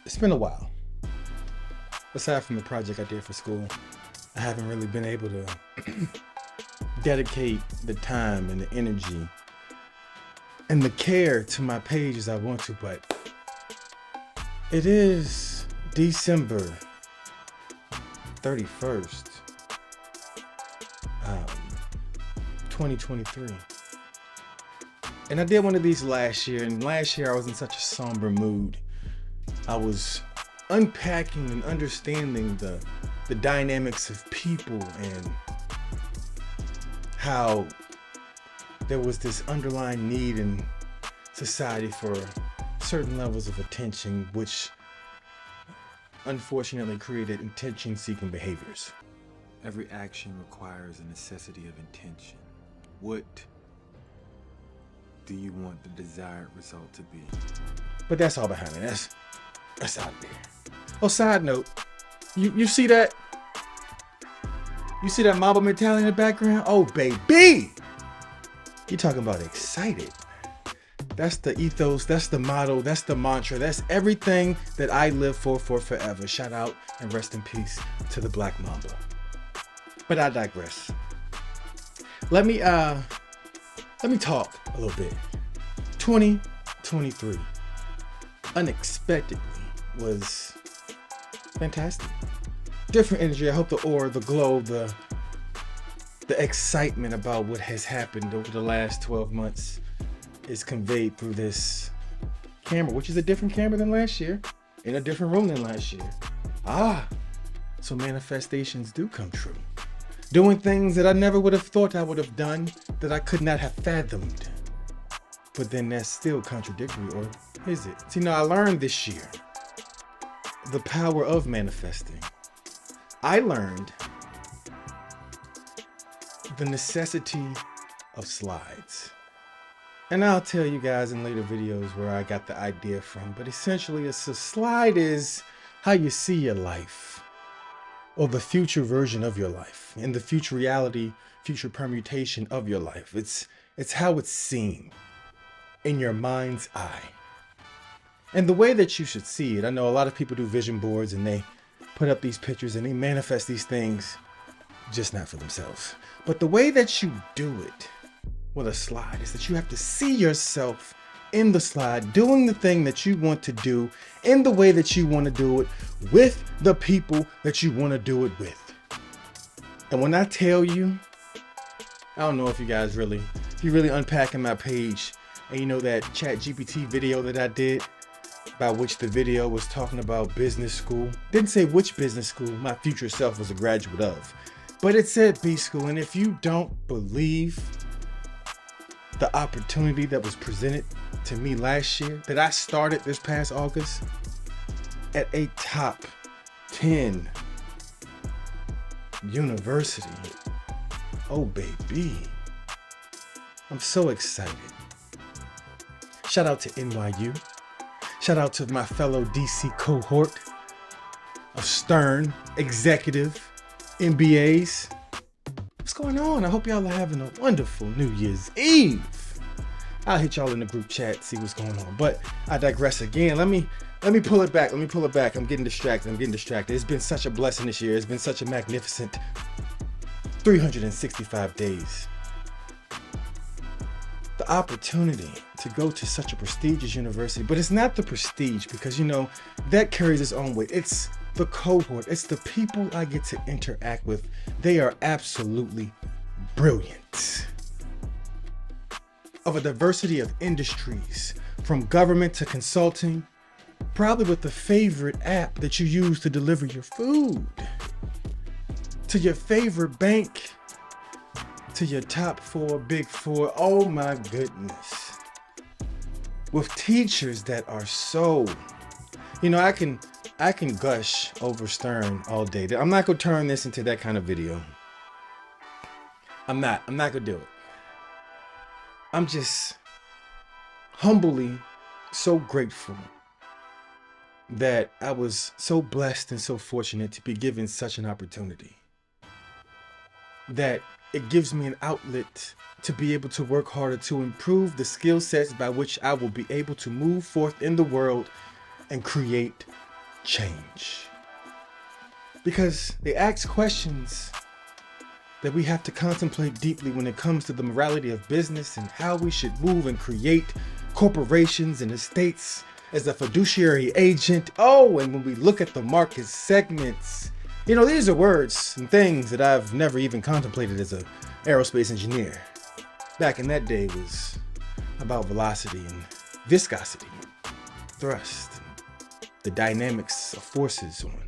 It's been a while. Aside from the project I did for school, I haven't really been able to dedicate the time and the energy and the care to my page as I want to, but it is December 31st, 2023. And I did one of these last year, and last year I was in such a somber mood. I was unpacking and understanding the dynamics of people and how there was this underlying need in society for certain levels of attention, which unfortunately created attention-seeking behaviors. Every action requires a necessity of intention. What do you want the desired result to be? But that's all behind me. That's out there. Oh, side note, you see that? You see that Mamba mentality in the background? Oh, baby! You talking about excited. That's the ethos, that's the motto, that's the mantra, that's everything that I live for forever. Shout out and rest in peace to the Black Mamba. But I digress. Let me talk a little bit. 2023 unexpectedly was fantastic. Different energy. I hope the aura, the glow, the excitement about what has happened over the last 12 months is conveyed through this camera, which is a different camera than last year, in a different room than last year. So manifestations do come true. Doing things that I never would have thought I would have done, that I could not have fathomed. But then that's still contradictory, or is it? See, now I learned this year the power of manifesting. I learned the necessity of slides. And I'll tell you guys in later videos where I got the idea from, but essentially a slide is how you see your life, or the future version of your life, and the future reality, future permutation of your life. It's how it's seen in your mind's eye. And the way that you should see it, I know a lot of people do vision boards and they put up these pictures and they manifest these things, just not for themselves. But the way that you do it with a slide is that you have to see yourself in the slide, doing the thing that you want to do in the way that you want to do it, with the people that you want to do it with. And when I tell you, I don't know if you really unpacking my page, and you know that ChatGPT video that I did, by which the video was talking about business school. Didn't say which business school my future self was a graduate of, but it said B school. And if you don't believe the opportunity that was presented to me last year, that I started this past August at a top 10 university. Oh, baby. I'm so excited. Shout out to NYU. Shout out to my fellow DC cohort of Stern executive MBAs. What's going on? I hope y'all are having a wonderful New Year's Eve. I'll hit y'all in the group chat, see what's going on. But I digress again. Let me pull it back. I'm getting distracted. It's been such a blessing this year. It's been such a magnificent 365 days. The opportunity to go to such a prestigious university, but it's not the prestige, because that carries its own weight. It's the cohort, it's the people I get to interact with. They are absolutely brilliant. Of a diversity of industries, from government to consulting, probably with the favorite app that you use to deliver your food, to your favorite bank, to your top 4, big 4. Oh my goodness. With teachers that are so, I can gush over Stern all day. I'm not gonna turn this into that kind of video. I'm not gonna do it. I'm just humbly so grateful that I was so blessed and so fortunate to be given such an opportunity, that it gives me an outlet to be able to work harder to improve the skill sets by which I will be able to move forth in the world and create change. Because they ask questions that we have to contemplate deeply when it comes to the morality of business and how we should move and create corporations and estates as a fiduciary agent. Oh, and when we look at the market segments, these are words and things that I've never even contemplated as an aerospace engineer. Back in that day, it was about velocity and viscosity, thrust, the dynamics of forces on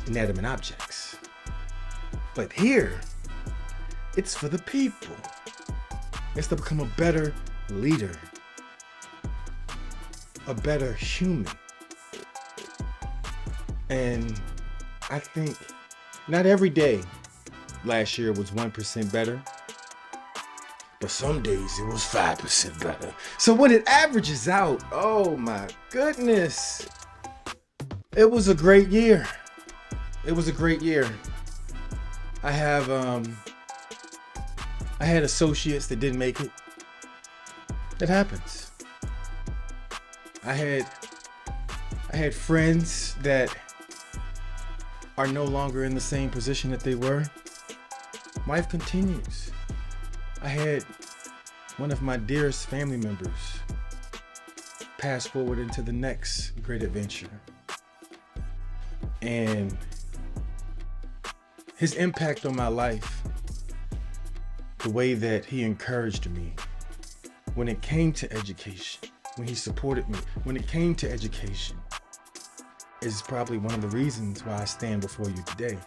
inanimate objects. But here, it's for the people. It's to become a better leader, a better human. And I think not every day last year was 1% better, but some days it was 5% better. So when it averages out, oh my goodness, it was a great year. It was a great year. I had associates that didn't make it. It happens. I had friends that are no longer in the same position that they were. Life continues. I had one of my dearest family members pass forward into the next great adventure. And his impact on my life, the way that he encouraged me when it came to education, when he supported me when it came to education, is probably one of the reasons why I stand before you today.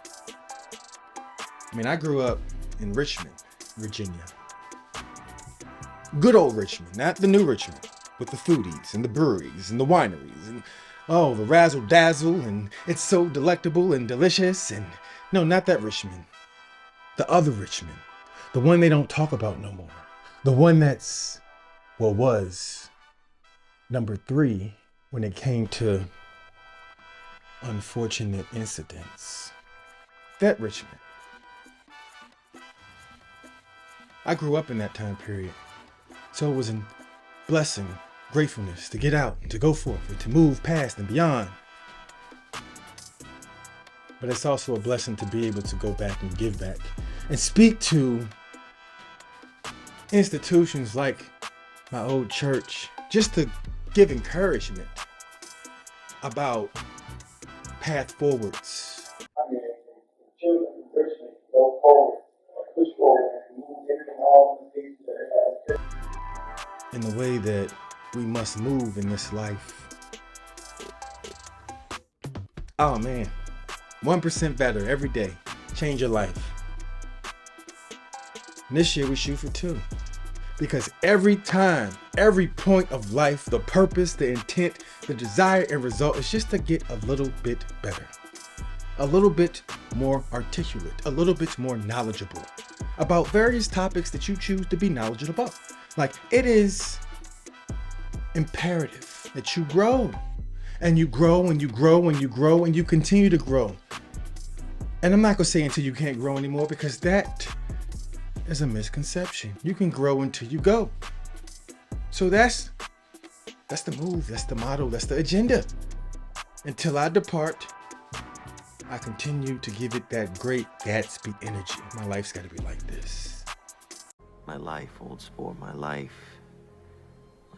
I grew up in Richmond, Virginia. Good old Richmond, not the new Richmond, with the foodies and the breweries and the wineries and the razzle dazzle and it's so delectable and delicious. And no, not that Richmond. The other Richmond. The one they don't talk about no more. The one was number 3 when it came to unfortunate incidents. That Richmond. I grew up in that time period. So it was a blessing, gratefulness to get out and to go forth and to move past and beyond. But it's also a blessing to be able to go back and give back and speak to institutions like my old church, just to give encouragement about path forwards. Children in Richmond go forward, push forward, and move everything all the things that in the way that we must move in this life. Oh man, 1% better every day. Change your life. And this year we shoot for 2. Because every time, every point of life, the purpose, the intent, the desire and result is just to get a little bit better. A little bit more articulate, a little bit more knowledgeable about various topics that you choose to be knowledgeable about. Like, it is imperative that you grow. And you grow and you grow and you grow and you continue to grow. And I'm not going to say until you can't grow anymore, because that is a misconception. You can grow until you go. So that's the move, that's the motto, that's the agenda. Until I depart, I continue to give it that great Gatsby energy. My life's got to be like this. My life, old sport, my life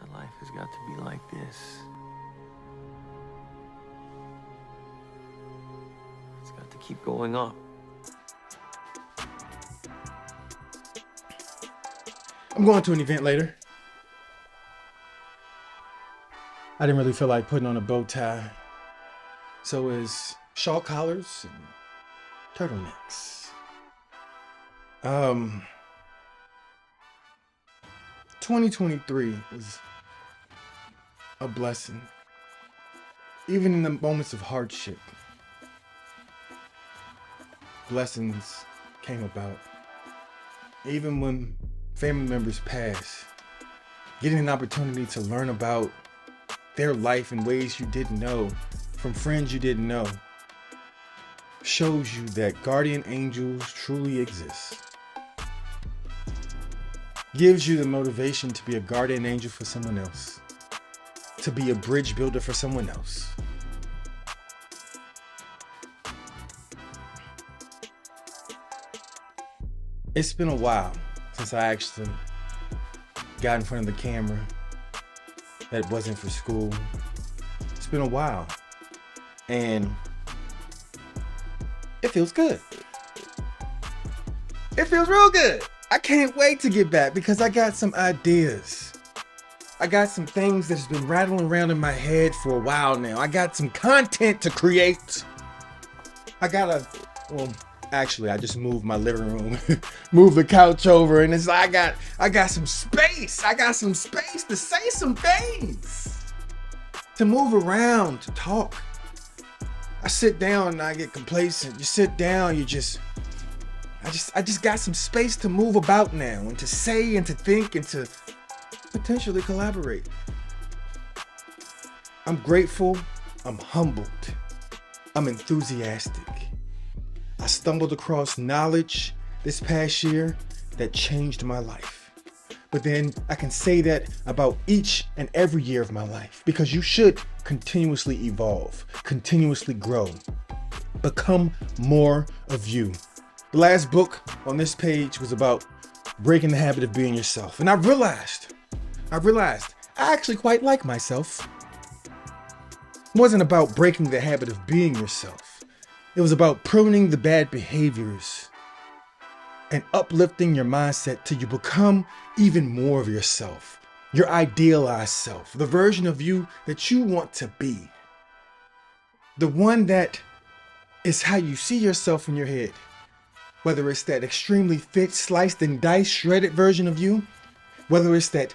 has got to be like this. It's got to keep going up. I'm going to an event later. I didn't really feel like putting on a bow tie. So it's shawl collars and turtlenecks. 2023 was a blessing. Even in the moments of hardship, blessings came about. Even when family members pass, getting an opportunity to learn about their life in ways you didn't know, from friends you didn't know, shows you that guardian angels truly exist. Gives you the motivation to be a guardian angel for someone else, to be a bridge builder for someone else. It's been a while since I actually got in front of the camera that wasn't for school. It's been a while. And it feels good. It feels real good. I can't wait to get back because I got some ideas. I got some things that's been rattling around in my head for a while now. I got some content to create. Actually, I just moved my living room, moved the couch over, and I got some space. I got some space to say some things, to move around, to talk. I sit down and I get complacent. You sit down, I just got some space to move about now and to say and to think and to potentially collaborate. I'm grateful. I'm humbled. I'm enthusiastic. I stumbled across knowledge this past year that changed my life. But then I can say that about each and every year of my life, because you should continuously evolve, continuously grow, become more of you. The last book on this page was about breaking the habit of being yourself. And I realized I actually quite like myself. It wasn't about breaking the habit of being yourself. It was about pruning the bad behaviors and uplifting your mindset till you become even more of yourself, your idealized self, the version of you that you want to be, the one that is how you see yourself in your head, whether it's that extremely fit, sliced and diced, shredded version of you, whether it's that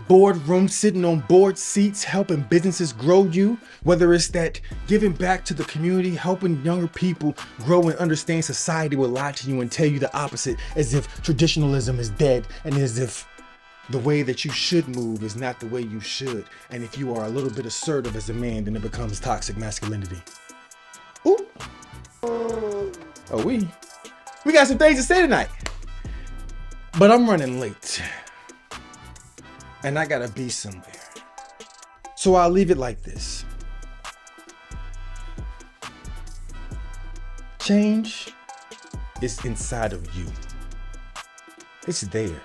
boardroom sitting on board seats helping businesses grow you, whether it's that giving back to the community, helping younger people grow and understand society will lie to you and tell you the opposite, as if traditionalism is dead and as if the way that you should move is not the way you should, and if you are a little bit assertive as a man, then it becomes toxic masculinity. Ooh. Oh, we got some things to say tonight, but I'm running late. And I gotta be somewhere. So I'll leave it like this. Change is inside of you. It's there.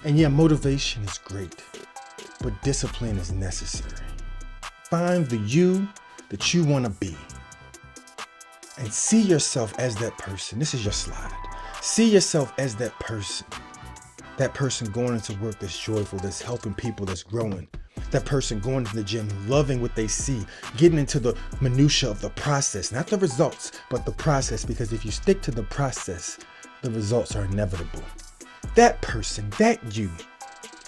And yeah, motivation is great, but discipline is necessary. Find the you that you wanna be. And see yourself as that person. This is your slide. See yourself as that person. That person going into work that's joyful, that's helping people, that's growing. That person going to the gym, loving what they see, getting into the minutia of the process, not the results, but the process, because if you stick to the process, the results are inevitable. That person, that you,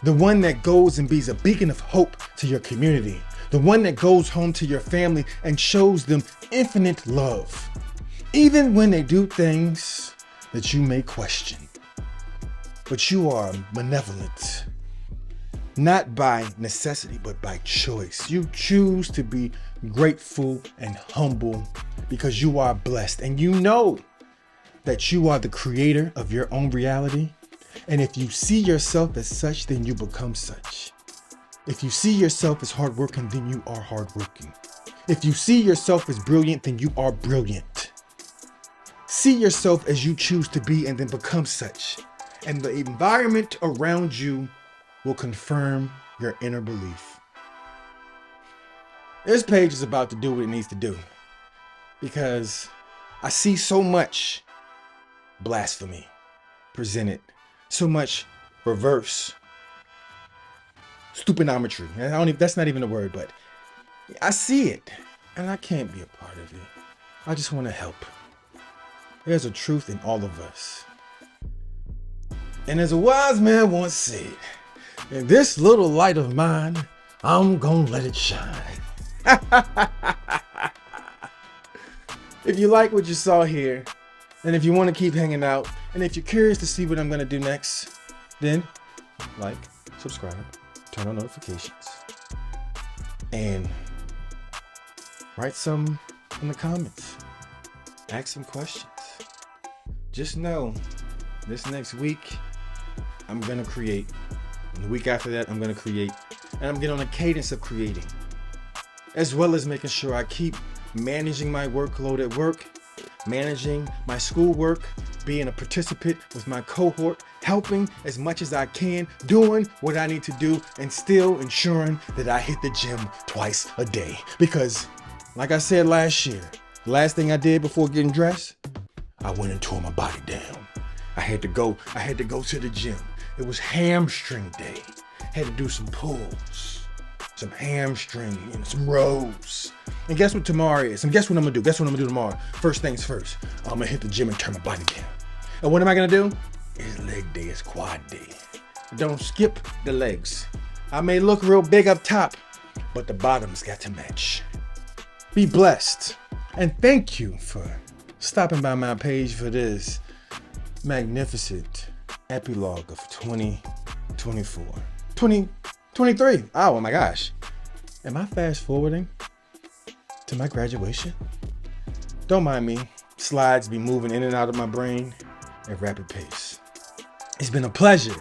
the one that goes and be a beacon of hope to your community, the one that goes home to your family and shows them infinite love, even when they do things that you may question. But you are benevolent, not by necessity, but by choice. You choose to be grateful and humble because you are blessed. And you know that you are the creator of your own reality. And if you see yourself as such, then you become such. If you see yourself as hardworking, then you are hardworking. If you see yourself as brilliant, then you are brilliant. See yourself as you choose to be and then become such. And the environment around you will confirm your inner belief. This page is about to do what it needs to do, because I see so much blasphemy presented, so much reverse stupinometry. That's not even a word, but I see it and I can't be a part of it. I just want to help. There's a truth in all of us. And as a wise man once said, in this little light of mine, I'm gonna let it shine. If you like what you saw here, and if you want to keep hanging out, and if you're curious to see what I'm gonna do next, then like, subscribe, turn on notifications, and write some in the comments. Ask some questions. Just know, this next week, I'm gonna create. And the week after that, I'm gonna create. And I'm getting on a cadence of creating, as well as making sure I keep managing my workload at work, managing my schoolwork, being a participant with my cohort, helping as much as I can, doing what I need to do, and still ensuring that I hit the gym twice a day. Because, like I said last year, the last thing I did before getting dressed, I went and tore my body down. I had to go to the gym. It was hamstring day. Had to do some pulls, some hamstring, and some rows. And guess what tomorrow is? And guess what I'm gonna do? Guess what I'm gonna do tomorrow? First things first, I'm gonna hit the gym and turn my body down. And what am I gonna do? It's leg day, it's quad day. Don't skip the legs. I may look real big up top, but the bottom's got to match. Be blessed. And thank you for stopping by my page for this magnificent epilogue of 2024. 2023. Oh my gosh. Am I fast forwarding to my graduation? Don't mind me. Slides be moving in and out of my brain at rapid pace. It's been a pleasure